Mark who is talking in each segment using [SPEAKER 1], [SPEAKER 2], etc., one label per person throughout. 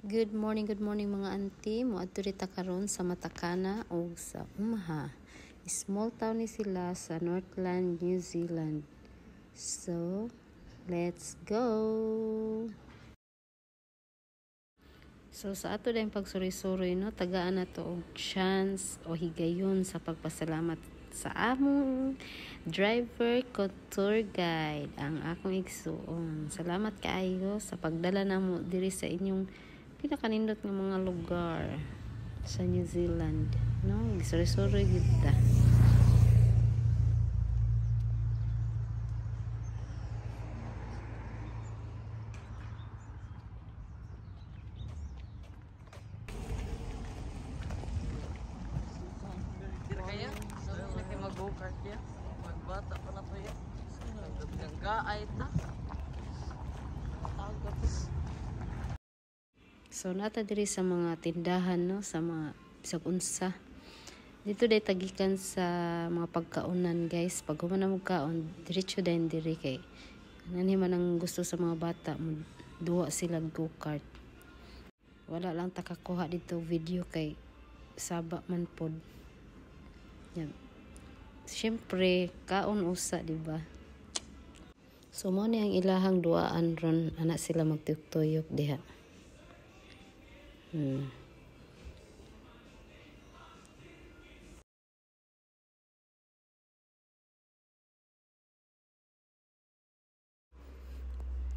[SPEAKER 1] Good morning mga auntie. Moadto dita karon sa Matakana o sa Umaha. Small town ni sila sa Northland, New Zealand. So, let's go! So, sa ato dahil pagsuri-suri, no, tagaan na to og chance o higayon sa pagpasalamat sa among driver ko tour guide, ang akong igsuon. Salamat kaayo sa pagdala namo diri sa inyong pinakanindot ng mga lugar sa New Zealand, no? Gisuri-suri kita.
[SPEAKER 2] Kaya, so laki mag-go-kart ya. Magbata pa na to ya. Naggaay ta.
[SPEAKER 1] So nata diri sa mga tindahan, no, sa mga bisag unsa. Dito day tagikan sa mga pagkaunan, guys. Pag humana mo kaon, diretso din diri kay nani man ang gusto sa mga bata, duwa sila go-kart. Wala lang takakuha dito video kay saba man pod. Yan. Siyempre, kaon usa, di ba? So mo ni ang ilahang duaan ron, anak sila magtuyok diha.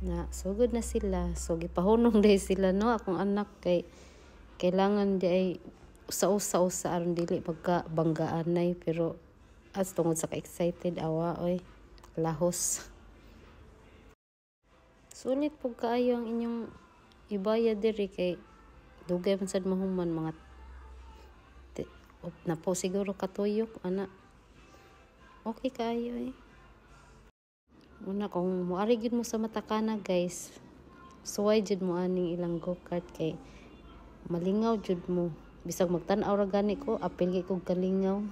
[SPEAKER 1] Na sugod na sila, so gipahunong dai sila, no, akong anak kay kailangan di ay usa-usa aron dili pagka banggaanay, pero as tungod sa ka-excited awa oy lahos. Sulit po kaayo ang inyong ibaya diri kay dugay man sad mahuman mga na po siguro katuyok ana. Okay kaayo eh. Una kung moari gyud mo sa Matakana, guys, suway jud mo aning ilang go-kart kay malingaw jud mo. Bisag magtan-aw ra gani ko, apil kay kog kalingaw.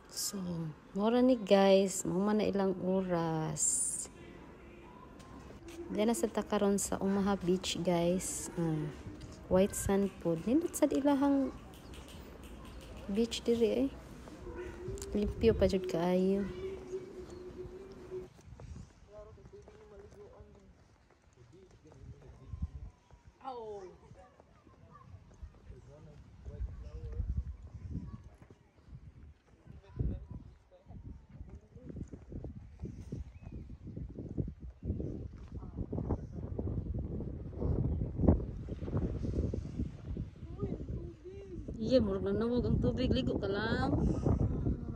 [SPEAKER 1] So, mura ni guys, mama na ilang oras. Diyan na sa takaron sa Umaha Beach, guys. White sand pod. Nindot sad ilahang beach diri eh. Limpyo pa jud kaayo. Iya, murag na nawag ang tubig. Ligo ka lang.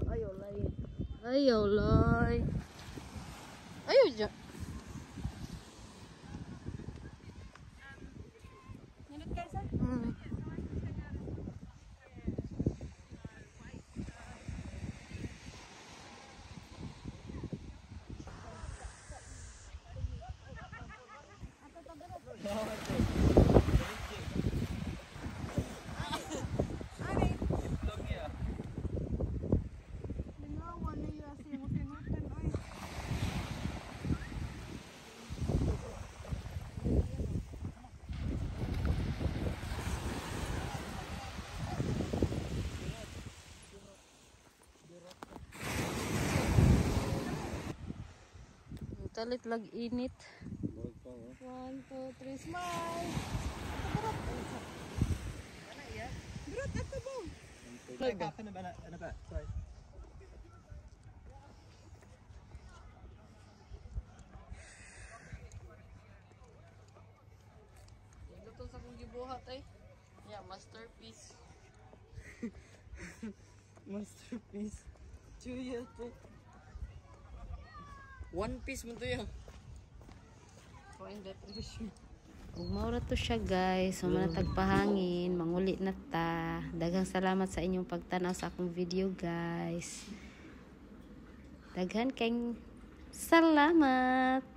[SPEAKER 1] Ayaw, lay. Ayaw, lay. Ayaw, dyan. Minut kayo, sir? Talit lag init. 1, 2, 3, smile. Berat ato mo. Ano ba? Sorry. Ito sa kong gibuhat ay. Yeah, masterpiece. Masterpiece. Chuya to. One piece mo to yan.
[SPEAKER 2] ako in depression.
[SPEAKER 1] Ug maura to siya guys, so manatag pahangin, manguli na ta. Daghang salamat sa inyong pagtanaw sa akong video guys. Daghan kayong salamat.